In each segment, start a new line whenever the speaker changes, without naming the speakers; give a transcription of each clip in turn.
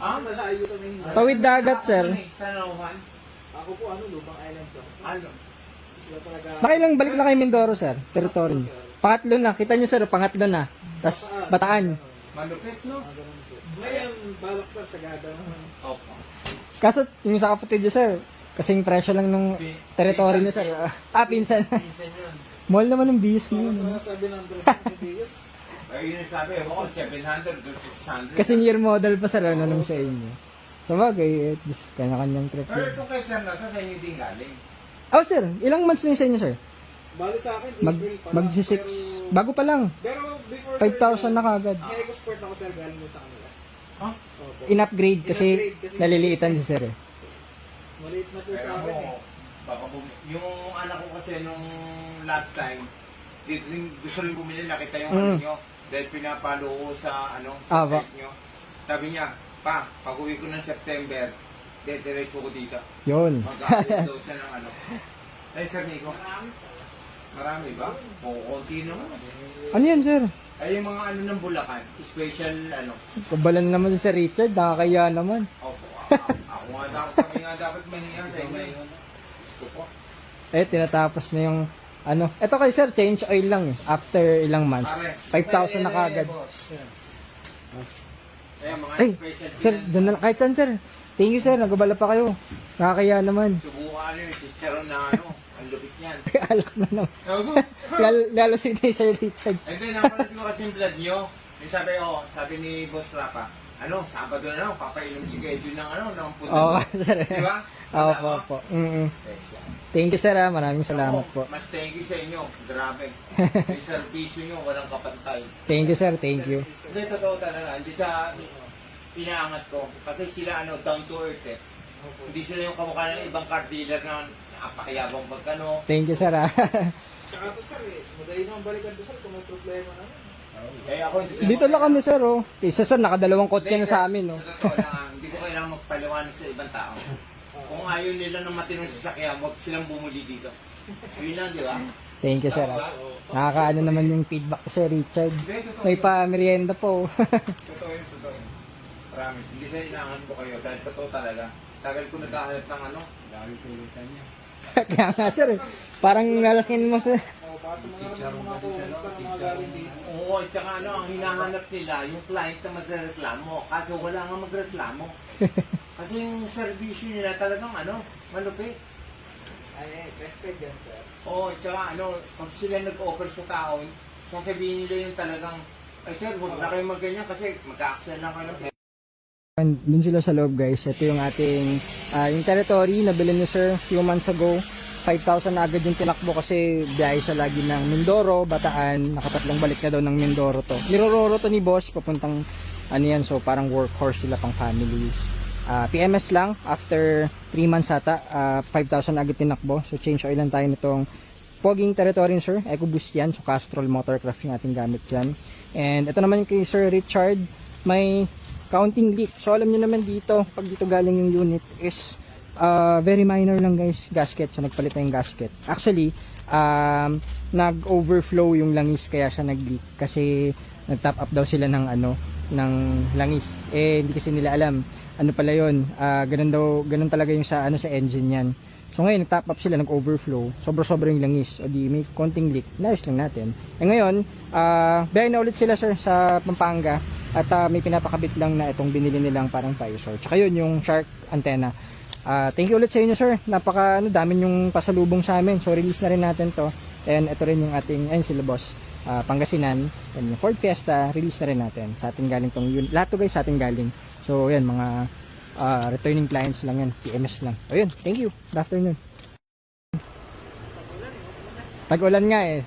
Kasi malayo sa main.
Tawid dagat, sir.
Sa Nauhan?
Ako po, Lubang Islands.
Ano?
Sila talaga.
Nakailang balik na kay Mindoro, sir? Territory. Pangatlo na. Kita nyo, sir, pangatlo na. Tapos, Bataan.
Malupit, no?
Ganun po. Ngayon, balak sa Sagada.
Opo.
Kaso, yung sa kapatid nyo, sir, kasing presyo lang nung territory nyo, sir. Pinsan.
Pinsan yun.
Mahal naman ng bios
So,
nyo.
sa 700 sa Bios.
Ay, yun yung sabi, ako 700 to 600.
Kasi year model pa, sir, ano nung sa inyo. So, bagay, just kanya-kanyang trip
Pero
yun.
itong kay Sir na to, sa inyo din galing.
Oh, sir, ilang months na yun sa inyo, sir?
Bali sa akin,
Mag,
April pa lang.
magsi-6.
Pero-
Bago pa lang.
Pero before
5,000 na kagad.
I-export ako sir galing din sa kanila.
Huh?
Opo.
In-upgrade kasi
In-upgrade kasi
naliliitan si sir eh.
Maliit na po
Pero
sa
ako,
akin eh.
yung anak ko kasi nung last time, gusto rin bumili, nakita yung
Mm.
ano nyo. Dahil pinapalo ko sa, sa
Ba?
site nyo. Sabi niya, pa, pag uwi ko ng September, diretso ko dito.
Yun.
Mag-upload daw siya ng ano. Ay, Sir Nico. Marami ba? Oo, konti naman.
Ano yan, sir?
Ay, yung mga ano ng Bulacan, special ano.
Kabalan naman si Sir Richard, nakakaya naman.
Opo, ako nga dapat, kami nga dapat mahinga sa inyo. Gusto ko.
Tinatapos na yung ano. Ito kay sir, change oil lang eh. After ilang months.
Pare,
5,000 na kagad.
Kaya mga
Ay,
special
sir,
din.
doon na kahit saan sir. Thank you sir, nagabala pa kayo. Nakakaya naman.
Subukan nyo yung sister na ano, ang lupit niyan.
Alak na naman. Lalo si Sir Richard.
And then, napanood ko kasi yung vlog nyo. May sabi ni Boss Rapa, Sabado na lang, papainom si Kedyo ng ng punta.
Oo, sir.
Di ba?
Opo. Thank you sir maraming salamat po.
Mas thank you sa inyo. Grabe. Yung servisyo nyo, walang kapantay.
Thank you sir, thank you.
Hindi, totoo talaga. Hindi sa inaangat ko. Kasi sila down to earth eh. Hindi sila yung kamukha ng ibang car dealer na napakayabang pagkano.
Thank you sir
Tsaka to sir madali naman balikan to sir kung may problema naman.
Ako hindi
Dito lang kami sir oh. Isa sir, nakadalawang kotse na sa amin oh.
Sa totoo lang, hindi ko kailangan magpaliwanag sa ibang tao. Kung ayaw nila ng matinong sasakyan, huwag silang bumuli dito. Yun lang, di ba?
Thank you sir Nakakaano naman yung feedback ko Sir Richard. May pa merienda po.
Totoo yun, totoo yun. Promise, hindi sa inaangan ko kayo dahil totoo talaga. Tagal ko naghahanap ng lagi tulitan niya.
Kaya nga sir parang nalakin mo sir.
Para sa mga sa mga galing dito.
Oo, at saka ang hinahanap nila, yung client na magreklamo. Kaso wala nga magreklamo. Kasi yung servisyo nila talagang malupit.
Ay, respect yan sir.
Oo, at saka pag sila nag-offer sa tao, sasabihin nila yung talagang, ay sir, huwag na kayo magganyan kasi mag-a-accel lang kayo.
Dun sila sa loob guys. Ito yung ating yung territory na bilhin ni sir few months ago. 5,000 na agad yung tinakbo kasi biyahe siya lagi ng Mindoro, Bataan. Nakatatlong balik na daw ng Mindoro to. Nirororo to ni boss papuntang yan. So parang workhorse sila pang family use. PMS lang after 3 months ata. 5,000 agad tinakbo. So change oil lang tayo nitong Poging territory sir. EcoBoost yan. So Castrol Motorcraft yung ating gamit dyan. And ito naman yung kay Sir Richard. May counting leak. So alam niyo naman dito, pag dito galing yung unit is very minor lang guys, gasket. So nagpalit na yung gasket. Actually, nag-overflow yung langis kaya siya nag-leak kasi nag-top up daw sila ng ng langis. Hindi kasi nila alam. Ano pala 'yon? Ganun talaga yung sa sa engine niyan. So ngayon nag-top up sila, nag-overflow. Sobra-sobra yung langis. O di may konting leak. Naayos lang natin. Ngayon, biyahe na ulit sila sir sa Pampanga. At may pinapakabit lang na itong binili nilang parang visor. Tsaka yun, yung shark antenna. Thank you ulit sa inyo sir. Napaka dami yung pasalubong sa amin. So release na rin natin to. And ito rin yung ating, ayun sila boss, Pangasinan. And yung Ford Fiesta, release na rin natin. Sa ating galing tong yun. Lahat to guys sa ating galing. So yan, mga returning clients lang yan. PMS lang. O yun, thank you. Good afternoon. Tag-ulan nga eh.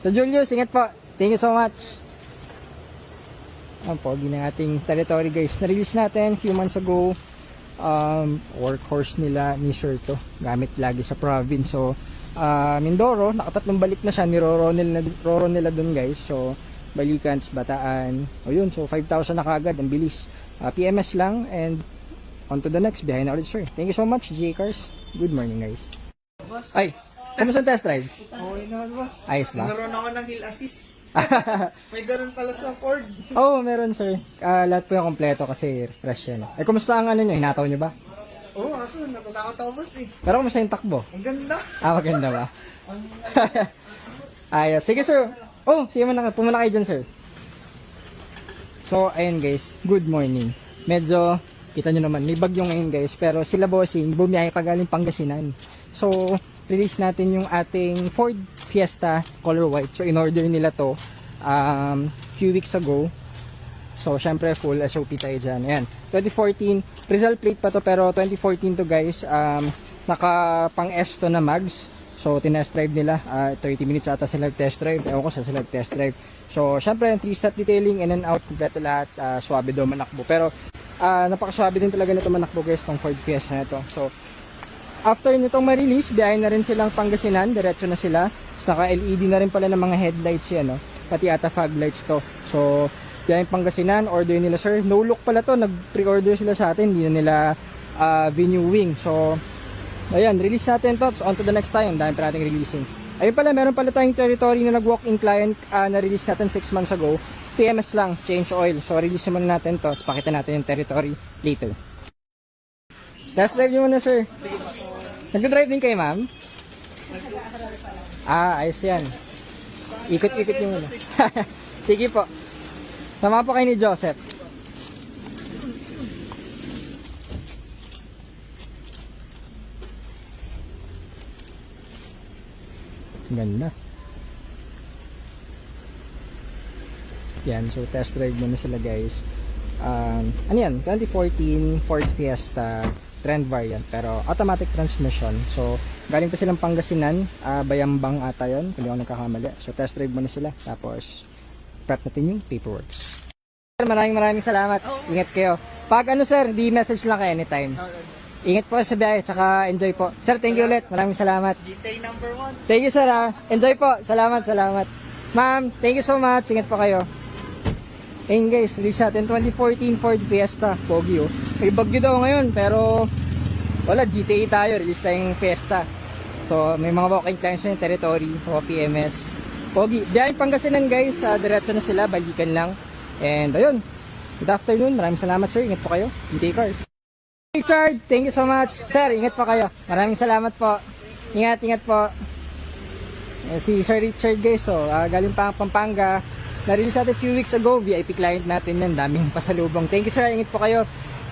So Julius, ingat po. Thank you so much. Ang pogi ng ating territory guys. Na-release natin few months ago. Workhorse nila ni Sir to. Gamit lagi sa province. So, Mindoro, nakatatlong balik na siya. Niroro nila dun guys. So, Balikans, Bataan. O yun, so 5,000 na kagad. Ang bilis. PMS lang and on to the next. Behind na ulit sir. Thank you so much, J-Cars. Good morning guys.
Boss.
Ay, kamusta ang test drive?
Okay naman boss.
Ayos ba?
Naroon ako ng hill assist. May ganun pala sa Ford.
Oo, meron sir. Lahat po yung kompleto kasi fresh yan. Eh, kumusta ang ano nyo? Hinataw nyo ba?
Oo, kaso natatakot ako boss eh.
Pero kumusta yung takbo?
Ang ganda.
Maganda ba? Ayos. Sige sir. Oh, sige pumuna kayo dyan sir. So, ayun guys. Good morning. Medyo, kita nyo naman, may bagyo ngayon guys. Pero sila bossing, bumiyahe pa galing Pangasinan. So, release natin yung ating Ford Fiesta color white. So, in-order nila to few weeks ago. So, syempre, full SOP tayo dyan. Ayan. 2014, Rizal plate pa to, pero 2014 to guys. Naka pang S to na mags. So, tinest drive nila. 30 minutes ata sila test drive. Ewan ko sa sila test drive. So, syempre, 3-step detailing, in and out, kompleto lahat. Swabe daw manakbo. Pero, napakaswabe din talaga nito manakbo guys, tong Ford Fiesta na ito. So, after nitong ma-release, biyahe na rin silang Pangasinan. Diretso na sila. So, naka-LED na rin pala ng mga headlights yan. No? Pati ata fog lights to. So, biyahe Pangasinan. Order nila sir. No look pala to. Nag-pre-order sila sa atin. Hindi na nila renewing. So, ayan, release natin to. So, on to the next time. Dahil pa natin releasing. Ayun pala, meron pala tayong territory na nag-walk-in client na release natin 6 months ago. PMS lang, change oil. So, release muna natin to. So, pakita natin yung territory later. Test drive nyo muna, sir. Nag-drive din kayo, ma'am? Ayos yan. Ikot-ikot nyo muna. Sige po. Sama po kayo ni Joseph. Ganda. Yan, so test drive muna sila guys. Ano yan? 2014 Ford Fiesta trend variant pero automatic transmission. So galing pa silang Pangasinan, Bayambang ata yun kung di ako nagkakamali. So test drive muna sila tapos prep natin yung paperwork. Maraming salamat. Ingat kayo. Pag ano sir, di message lang kayo anytime. Ingat po sa biyahe, tsaka enjoy po. Sir, thank you ulit. Maraming salamat.
GTA number 1.
Thank you sir ha. Enjoy po. Salamat. Ma'am, thank you so much. Ingat po kayo. Ayun guys, release natin 2014 Ford Fiesta. Pogi oh. May bagyo daw ngayon, pero wala, GTA tayo. Release tayong Fiesta. So, may mga walking clients na yung territory, o PMS. Pogi. Biyahe Pangasinan guys. Diretso na sila, balikan lang. And ayun. Good afternoon. Maraming salamat sir. Ingat po kayo. GTA Cars. Richard, thank you so much. Sir, ingat po kayo. Maraming salamat po. Ingat po. Si Sir Richard guys, so, galing pa Pampanga. Na-release natin few weeks ago. VIP client natin yan. Daming pasalubong. Thank you sir, ingat po kayo.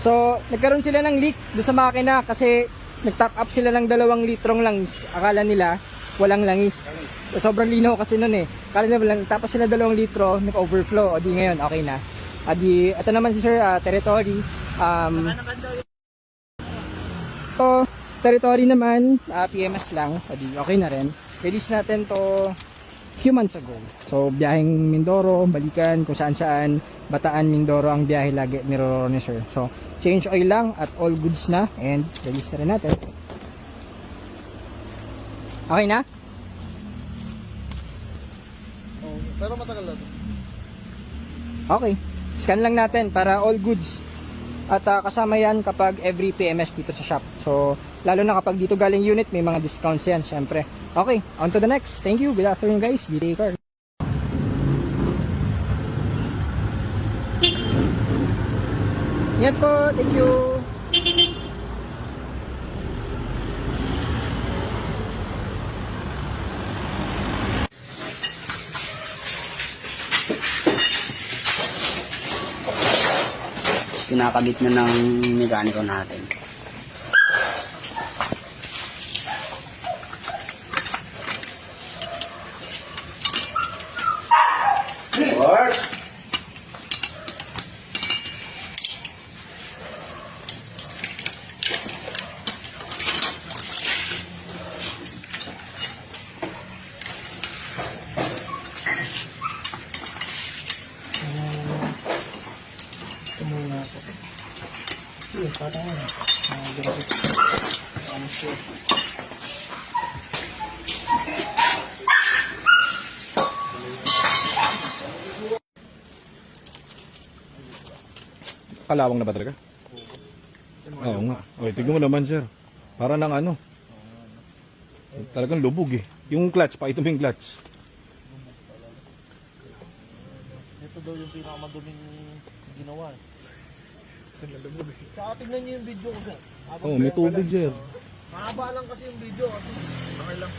So, nagkaroon sila ng leak doon sa makina kasi nag-top up sila ng 2 litrong langis. Akala nila walang langis. Sobrang linaw kasi nun eh. Akala nila walang, tapos sila 2 litro, nag-overflow. O di ngayon, okay na. Ito naman si sir, territory. So, territory naman, PMS lang. Okay na rin. Release natin to few months ago. So, biyaheng Mindoro, balikan, kung saan-saan, Bataan, Mindoro ang biyahe lagi niroro ni sir. So, change oil lang at all goods na and release na rin natin. Okay na?
Pero matagal na to.
Okay. Scan lang natin para all goods. At kasama yan kapag every PMS dito sa shop. So, lalo na kapag dito galing unit, may mga discounts yan, syempre. Okay, on to the next. Thank you. Good afternoon guys. GTA Car. Ingat po. Thank you.
Kinakabit na ng mekaniko natin.
Work!
Kalawang na ba talaga? Oo nga. O, tignan mo naman sir. Para ng ano. Talagang lubog eh. Yung clutch, pakita mo yung clutch.
daw yung pinakamaduming ginawa.
Saan lalubog eh.
Saka tignan niyo yung video ko sir.
Oh, may tubig, sir.
Mahaba lang kasi yung video.
Okay lang.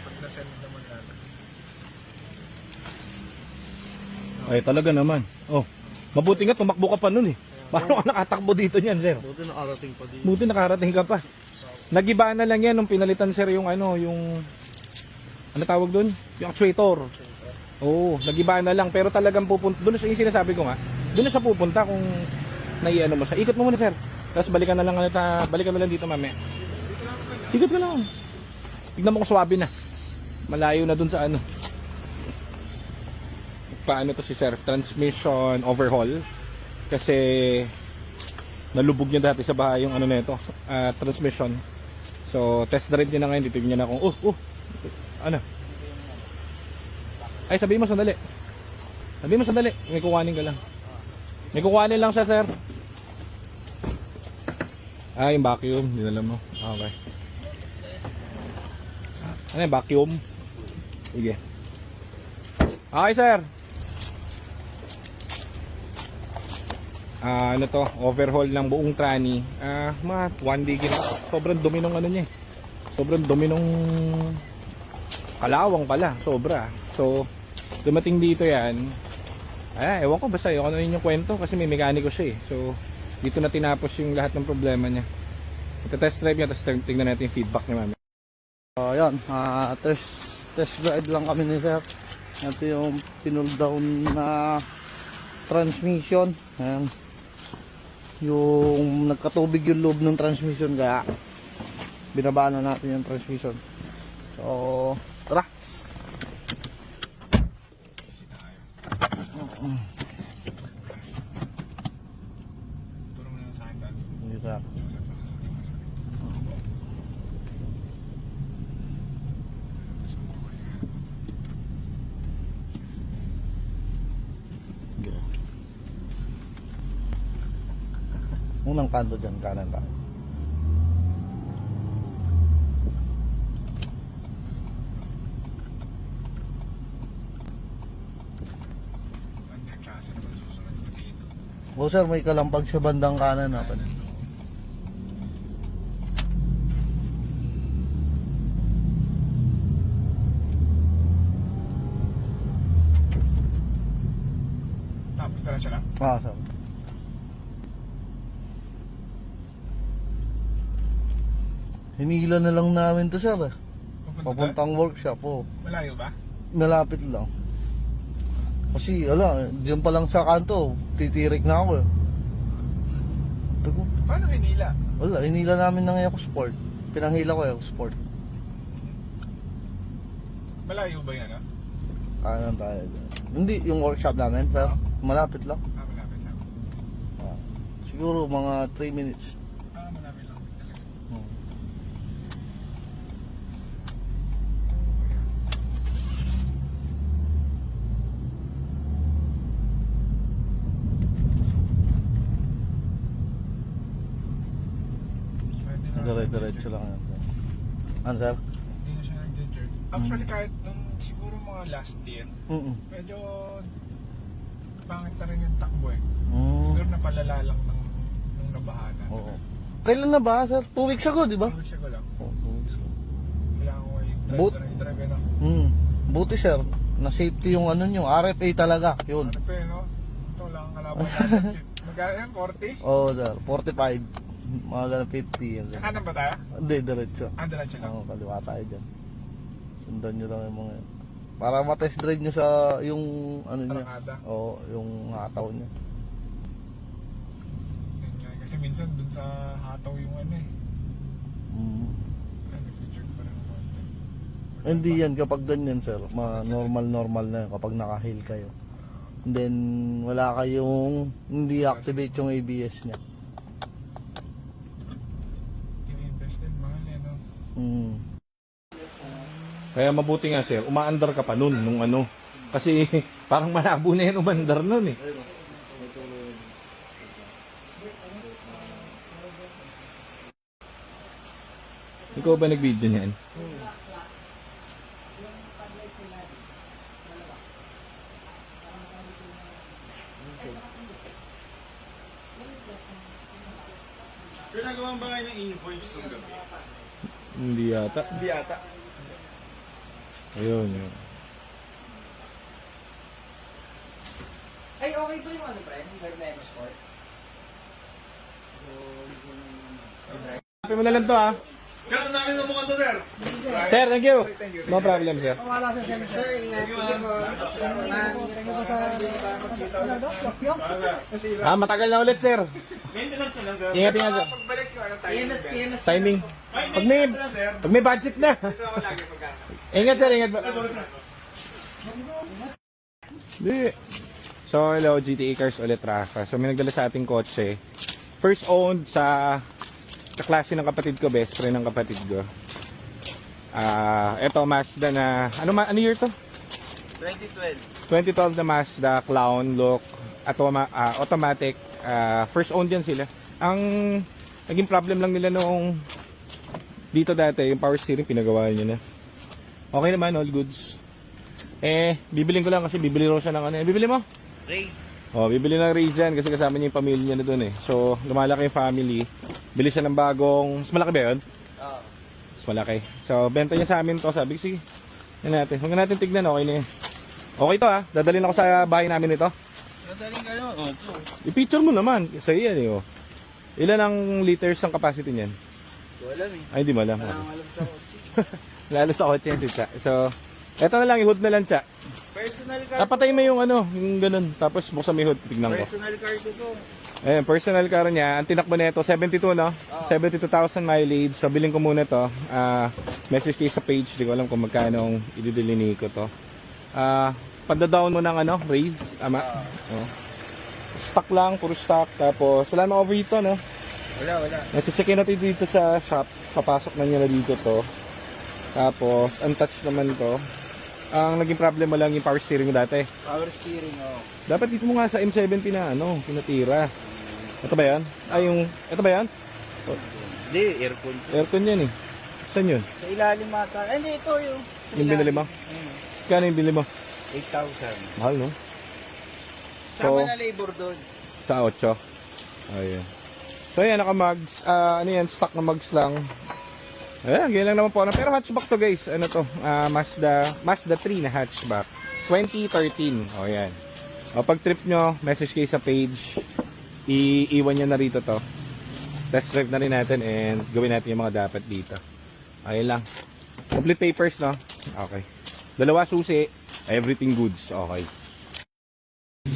Pag nasend naman natin.
Ay, talaga naman. Oh, mabuti nga tumakbo ka pa nun eh. Paano ka nakatakbo dito niyan, sir?
Buti nakarating pa din.
Buti nakarating ka pa. Nagiba na lang yan nung pinalitan, sir, yung ano tawag doon? Yung actuator. Oo, nagiba na lang. Pero talagang pupunta, doon yung sinasabi ko nga, doon na siya pupunta kung naiano mo siya. Ikot mo muna, sir. Tapos balikan na lang dito mamaya. Ikot ka lang. Tignan mo kung swabe na. Malayo na doon sa ano. Paano to si sir? Transmission overhaul. Kasi nalubog niya dati sa bahay yung ano nito, transmission. So test drive niya na ngayon, titignan niya na kung ano. Ay, sabihin mo sandali. May kukuhanin ka lang. May kukuhanin lang siya, sir. Yung vacuum, dinala mo. Okay. Ano yung vacuum? Sige. Okay, sir. Ano to, overhaul ng buong trani. Mga 1 day gina. Sobrang dumi nung ano niya. Sobrang dumi nung kalawang pala, sobra. So, dumating dito yan. Ewan ko, basta ano yun yung kwento kasi may mekaniko siya eh. So, dito na tinapos yung lahat ng problema niya. Ito-test drive niya, tapos tingnan natin yung feedback niya, mami.
Ayan, test drive lang kami ni sir. Ito yung pinull down na transmission. Ayan. Yung nagkatubig yung loob ng transmission, kaya binabaan na natin yung transmission. So, tara.
Turo mo na sa akin dati.
Hindi sir. Unang kanto dyan, kanan tayo.
Ang klase naman susunod ko dito.
O sir, may kalampag sa bandang kanan natin.
Tapos tara siya lang.
Sir. Hinila na lang namin to sir. Papuntang workshop po.
Malayo ba?
Malapit lang. Kasi diyan pa lang sa kanto, titirik na ako eh.
Paano hinila?
Wala, hinila namin ng EcoSport. Pinanghila ko EcoSport.
Malayo ba yan,
Kanan tayo dyan. Hindi, yung workshop namin, sir. Malapit lang.
Malapit lang.
Siguro mga 3 minutes.
Malapit lang talaga.
Dire-diretso lang yan. Ano sir?
Hindi na siya nag-ginger. Actually, kahit nung siguro mga last year, medyo pangit na rin yung takbo eh. Siguro napalala lang nung nabahanan.
Oo. Kailan na ba sir? 2 weeks ago, di ba?
2 weeks ago lang.
Oo, 2 weeks ago.
Wala akong drive na.
Buti sir, na safety yung ano nyo, RFA talaga, yun.
Ano pa eh, no? Ito lang ang kalaban natin. Magkano yan? 40?
Oo sir, 45. Mga ganun 50 yan.
Kanan ba tayo?
Hindi, diretso.
Diretso lang.
Oo, kaliwa tayo dyan. Sundan nyo lang yung mga yan. Para matest drive nyo sa yung ano niya.
Tarangada.
Oo, yung hataw niya.
Yan nga, kasi minsan dun sa hataw yung ano eh. Nag-jerk pa rin konti.
Hindi yan kapag ganyan sir, normal na yan kapag naka-hail kayo. And then wala kayong hindi activate yung ABS niya.
Yung invest din, mahal eh, no?
Kaya mabuti nga, sir, umaandar ka pa nun nung ano. Kasi parang malabo na yan umandar nun eh. Ikaw ba nag-video niyan?
Pinagawa ba kayo ng invoice nung gabi?
Hindi yata.
Hindi ata.
Ayun, yun.
Ay, okay ba yung ano, Brian? Yung guard na M-Sport?
Happy mo na lang to, ha?
Kaya namin na mukha to, sir.
Sir, thank you. No problem, sir.
Wala sa sir, ingat.
Matagal na ulit, sir.
Maintenance na lang, sir.
Ingat, ingat, sir.
Pagbalik ko, ano tayo?
EMS.
Timing.
Ay,
Pag
maintenance na lang, sir.
may budget na.
Ito ako lagi pagka.
Ingat, sir, ingat. Di. So, hello, GTA Cars ulit, Rafa. So, may nagdala sa ating kotse. First owned sa kaklase ng kapatid ko, best friend ng kapatid ko. Eto, Mazda na, ano year to?
2012.
2012 na Mazda, clown look, automatic. First owned yan sila. Ang naging problem lang nila noong dito dati, yung power steering, pinagawa nyo na. Okay naman, all goods. Bibilin ko lang kasi bibili rin siya ng ano. Bibili mo?
Race.
Bibili ng Raze yan kasi kasama niya yung pamilya niya na doon eh. So, lumalaki yung family. Bili siya ng bagong, mas malaki ba yun?
Oo.
Mas malaki. So, benta niya sa amin to. Sabi ko, sige, yan natin. Huwag natin tignan, okay na yan. Okay to ha, dadalhin ako sa bahay namin ito.
Nadaling kayo? Oo.
I-picture mo naman, sa yan eh. Oh. Ilan ang liters ang capacity niyan?
Wala eh.
Ay, di mo alam.
Alam sa kotse.
Lalo sa kotse yan si Cha. So, eto na lang, i-hood na lang Cha.
Personal car.
Napatay mo yung ano, yung ganun. Tapos buksan mo yung hood, tignan ko.
Personal car ko to.
Ayan, personal car niya. Ang tinakbo nito 72, no? 72,000 mileage. So, bilhin ko muna to. Message kayo sa page. Hindi ko alam kung magkano ang ididilini ko to. Panda-down mo ng ano, raise. Ama. Oh. Stock lang, puro stock. Tapos, wala na overheat to, no?
Wala.
Nag-checkin natin dito sa shop. Papasok na niya na dito to. Tapos, untouched naman to. Ang naging problem mo lang yung power steering mo dati.
Power steering, oh.
Dapat dito mo nga sa M70 na ano, pinatira. Ito ba yan? Ito ba yan?
Hindi, aircon.
Aircon yan eh. Saan yun?
Sa ilalim mata. Ay, hindi, ito yung.
Yung binili mo? Kano yung binili mo?
8,000.
Mahal, no?
Sama
So,
na labor doon.
sa 8. Ayun. So, yan, naka-mugs. Ano yan, stock na mugs lang. Ayan, ganyan lang naman po. Pero hatchback to, guys. Ano to? Mazda 3 na hatchback. 2013. O, yan. O, pag trip nyo, message kayo sa page. Iiwan nyo na rito to. Test drive na rin natin and gawin natin yung mga dapat dito. Ayun lang. Complete papers, no? Okay. 2 susi. Everything goods. Okay.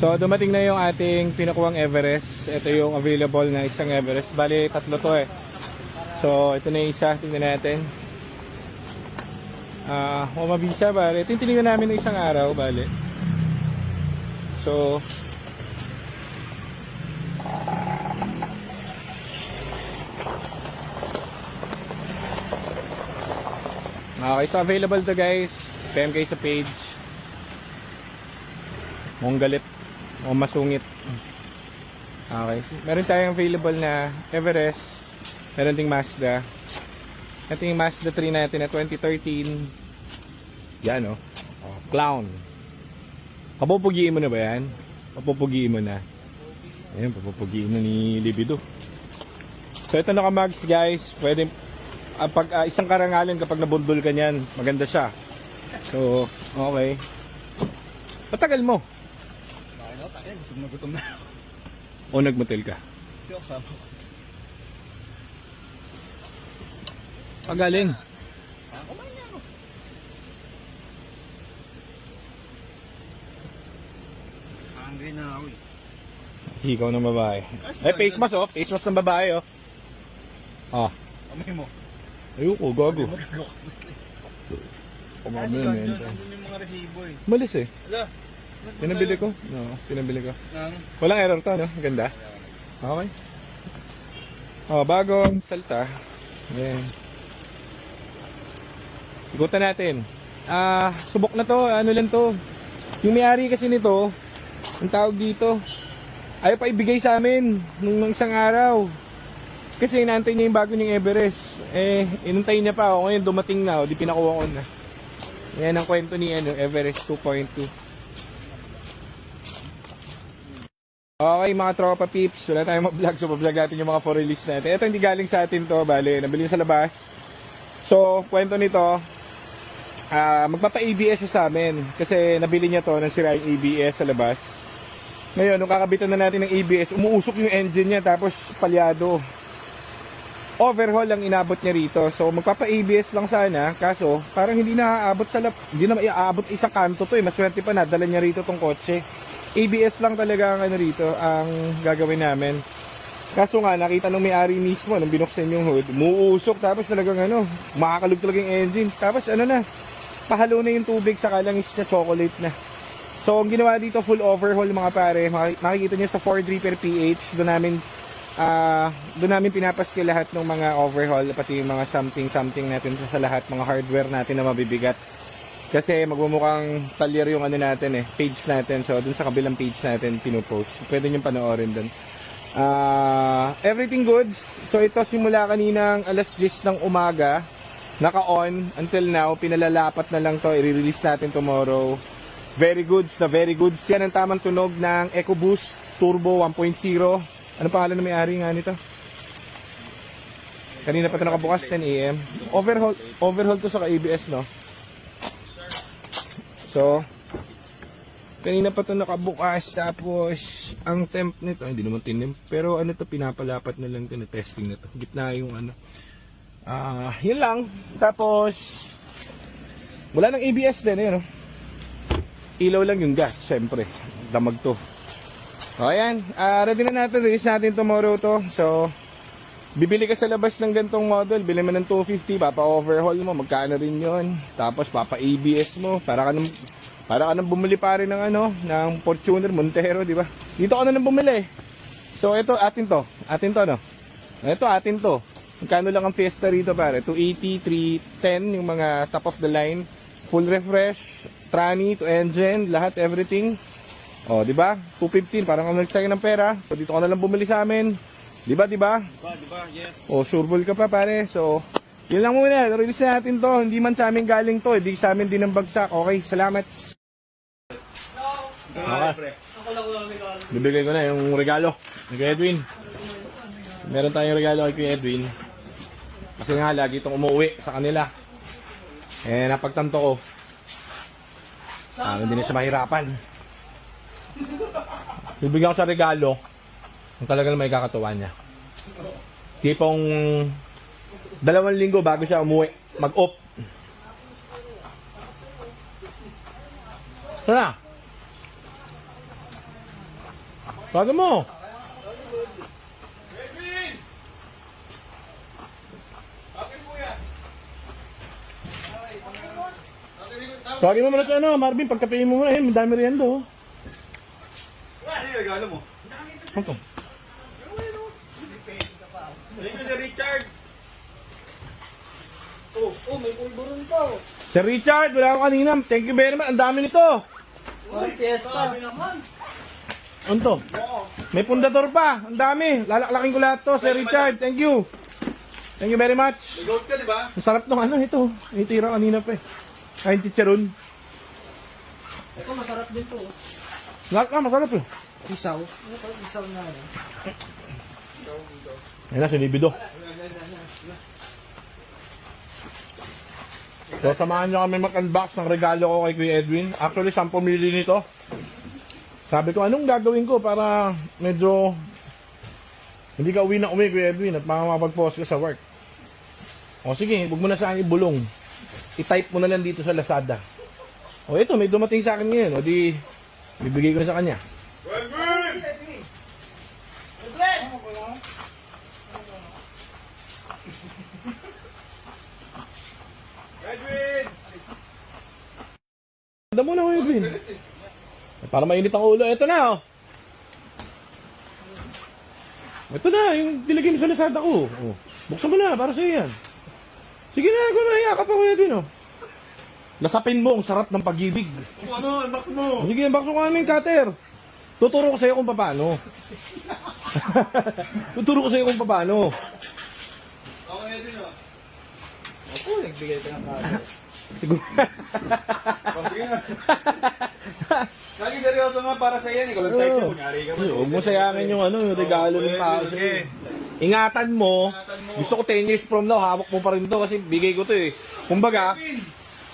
So, dumating na yung ating pinakuwang Everest. Ito yung available na isang Everest. Bali, 3 to eh. So, ito na yung isa. Tingnan natin. Mabisa, bali. Ito yung tinignan namin ng isang araw, bali. So, okay, so available to guys. PM kayo sa page. Mukhang galit. Mukhang masungit. Okay. Meron tayong available na Everest. Meron ding Mazda. Ito yung Mazda 3 natin na 2013. Yan, oh. Clown. Papupugiin mo na ba yan? Papupugiin mo na. Ayan, papupugiin na ni Libido. So, ito naka-mags, guys. Pwede, isang karangalan kapag nabundol ka niyan, maganda siya. So, okay. Patagal mo?
Gusto na gutom na.
O nagmotel ka?
Hindi ako sama ko.
Pagaling.
Kumain na ako. Hungry na ako eh.
Ikaw ng babae. Face mask, oh. Face mask ng babae, oh. Oh.
Amay mo.
Ayoko, gago.
Kasi andun yung mga resibo eh.
Malis eh.
Ala.
Pinabili ko. No, pinabili ko.
Nang?
Walang error to, no? Ganda. Okay. Oh, bagong salta. Ayan. Igutan natin. Subok na to. Ano lang to. Yung may-ari kasi nito, ang tawag dito, ayaw pa ibigay sa amin nung isang araw. Kasi inaantay niya yung bago niyang Everest. Inantay niya pa ako. Ngayon dumating na. Di pinakuha ko na. Yan ang kwento ni Everest 2.2. Okay mga tropa peeps, wala tayong ma-vlog, so pa-vlog natin yung mga for release natin. Ito hindi galing sa atin to, bale, nabili sa labas. So, kwento nito, magpapa-ABS siya sa amin kasi nabili niya to nang sira yung ABS sa labas. Ngayon, nung kakabitan na natin ng ABS, umuusok yung engine niya tapos palyado. Overhaul ang inabot niya rito. So, magpapa-ABS lang sana, kaso parang hindi na aabot hindi na maiaabot isang kanto to eh. Maswerte pa na, dala niya rito tong kotse. ABS lang talaga ang ano rito, ang gagawin namin. Kaso nga, nakita nung may-ari mismo, nung binuksan yung hood, umuusok, tapos talagang makakalog talaga yung engine. Tapos pahalo na yung tubig, saka langis niya, chocolate na. So, ang ginawa dito, full overhaul mga pare. Makikita niyo sa Ford Reaper PH, doon namin pinapaske lahat ng mga overhaul, pati yung mga something natin sa lahat, mga hardware natin na mabibigat. Kasi magmumukhang talyer yung natin page natin. So, dun sa kabilang page natin pinupost. Pwede nyo panoorin dun. Everything goods. So, ito simula kaninang alas 10 ng umaga. Naka-on until now. Pinalalapat na lang to. I-release natin tomorrow. Very goods na very goods. Yan ang tamang tunog ng EcoBoost Turbo 1.0. Ano pangalan na may-ari nga nito? Kanina pa ito nakabukas, 10 AM. Overhaul to sa ABS, no? So, kanina pa ito nakabukas, tapos ang temp nito, hindi naman tinim, pero to, pinapalapat na lang ito, na testing na ito. Gitna yung yun lang. Tapos, wala nang ABS din, yun, no? Ilaw lang yung gas, syempre. Damag to. O, ayan. Ready na natin, release natin tomorrow to. So, bibili ka sa labas ng gantong model, bili mo ng 250, papa-overhaul mo, magkano rin yun. Tapos papa-ABS mo, para ka nang bumili pa rin ng ng Fortuner, Montero, di ba? Dito ka na nang bumili. So ito, atin to, no? Ito, atin to. Magkano lang ang Fiesta rito, pare? 280, 310, yung mga top of the line. Full refresh, tranny to engine, lahat, everything. O, di ba? 215, parang kung nagsayang ng pera. So dito ka na lang bumili sa amin. Di ba? Yes. O, sureball ka pa, pare. So, yun lang muna. Release na natin to. Hindi man sa amin galing to. Hindi sa amin din ang bagsak. Okay, salamat. Okay. Bibigay ko na yung regalo ni Kuya Edwin. Meron tayong regalo kay Kuya Edwin. Kasi nga, lagi itong umuwi sa kanila. Napagtanto ko. Hindi na siya mahirapan. Bibigyan ko sa regalo kung talagang may kakatuwa niya. Tipong 2 linggo bago siya umuwi, mag-off. Sana? Bago mo. Tawagin mo muna sa Marvin, pagkapiin mo muna, may dami riyan do.
Ano yung regalo mo?
Ano to?
Thank you, Sir Richard.
may pulburon to.
Sir Richard, wala ako kanina. Thank you very much. Ang dami nito.
Fiesta.
Ano to? May pundador pa. Ang dami. Lalaklakin ko lahat to, Sir Richard. Thank you. Thank you very much.
Nag-out ka, di ba?
Ang sarap nung ito. Itira kanina pa eh. Ayun, chicharon.
Ito masarap din to.
Masarap eh.
Isaw. Isaw na.
Ayun na, sinibido. So, samahan nyo kami mag-unbox ng regalo ko kay Kuya Edwin. Actually, 10 mili nito. Sabi ko, anong gagawin ko para medyo hindi ka uwi na uwi, Kuya Edwin, at makapag-post ka sa work. O sige, huwag mo na saan ibulong. I-type mo na lang dito sa Lazada. O ito, may dumating sa akin ngayon. O di, bibigay ko na sa kanya. Ganda mo na, Kuya Edwin. Para mainit ang ulo. Ito na, oh. Ito na, yung dilagay mo sa Lazada ko. Oh. Buksan mo na, para sa'yo yan. Sige na, kung nahiyaka pa, Kuya Edwin, oh. Lasapin mo, ang sarap ng pag-ibig.
Ano, unbox mo.
Sige, unbox mo kami, cutter. Tuturo ko sa'yo kung paano. Tuturo ko sa'yo kung paano.
Ako, Edwin, oh.
Ako, nagbigay ka ng kado.
Siguro.
Sige na.
Lagi seryoso nga para sa yan. Ikaw lang type niya. Kunyari ka
Ay, huwag mo sayangin yung yung regalo ng tao sa'yo. Ingatan mo. Gusto ko 10 years from now, hawak mo pa rin to kasi bigay ko to eh. Kumbaga,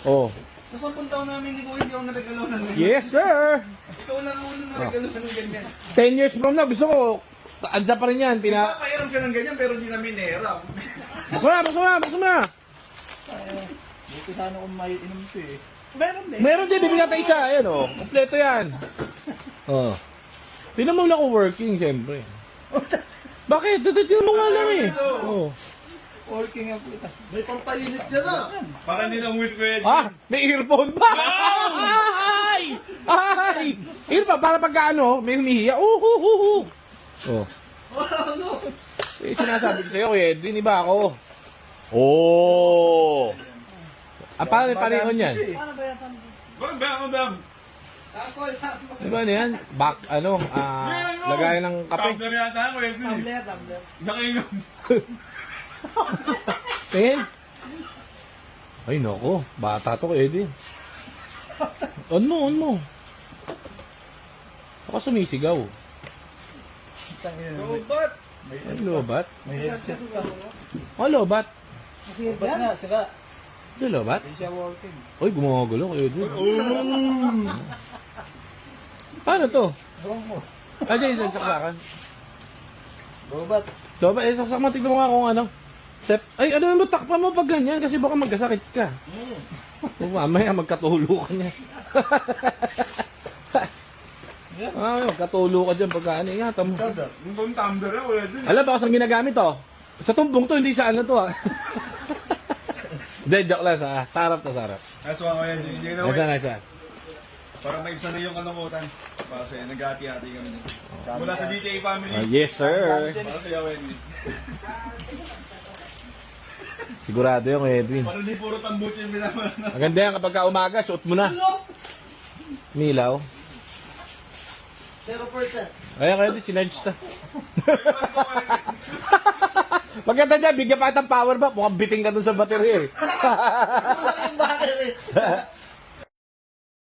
oh.
Sa 10 taon namin, hindi ko ako naregalo ng ganyan.
Yes, sir!
Ikaw lang muna naregalo ng ganyan.
10 years from now, gusto ko, andyan pa rin yan.
Papahiram siya ng ganyan pero hindi namin nahiram.
Bukso na!
Buti sana kung may inom ko eh.
Meron din, bibigyan tayo isa. Ayan o, kompleto yan. Oh. Tingnan mo lang kung working, siyempre. Bakit? Tingnan mo nga lang eh. Oh.
Working ang puta. May pampainit ka na.
Para hindi na wish ko yan.
Ah, may earphone pa! Ay! Ay! Earphone, para pagka may humihiya. Oh. Eh, sinasabi ko sa'yo, Kuya Edwin, iba ako. Oh! Pareho niyan.
Bam!
Diba ano yan? Lagay ng kape.
Tumbler yata ako eh. Tumbler. Nakainom.
Tingin. Ay, nako. Bata to, Kuya Edwin. On mo. Baka sumisigaw.
Lobat!
Ay, lobat.
May headset ka.
Oh, lobat.
Kasi ba't nga sila?
Ito, lobat.
Hindi siya working.
Uy, gumagulo, Kuya Edwin. Paano to?
Buwang mo.
Diyan, saksakan.
Bobat.
Lobat, saksak mo. Tignan mo nga kung ano. Step. Ay, ano mo, takpan mo pag ganyan kasi baka magkasakit ka. Mamaya magkatulo ka niya. Magkatulo ka dyan pagka ano. Ingatan mo.
Yung tumbler ako eh.
Alam ba kung saan ginagamit to? Sa tumbong to, hindi sa ano to ah. Hindi, joke lang. Sa harap to, sa harap.
Aswa ko yan. Hindi na
Nasa.
Para maibsan na yung kalungkutan. Para sa'yo, nag-hati-hati kami dyan. Mula sa DTA family.
Yes, sir.
Para kaya Wendy.
Sigurado yung Edwin.
Para hindi puro tambucho yung binamala na.
Maganda yan kapag ka umaga, suot mo na. Milaw.
0%.
Kaya kayo din, sinedge na. Maganda dyan, bigyan pa kitang power ba? Mukhang biting ka dun sa battery eh.
Wala yung battery.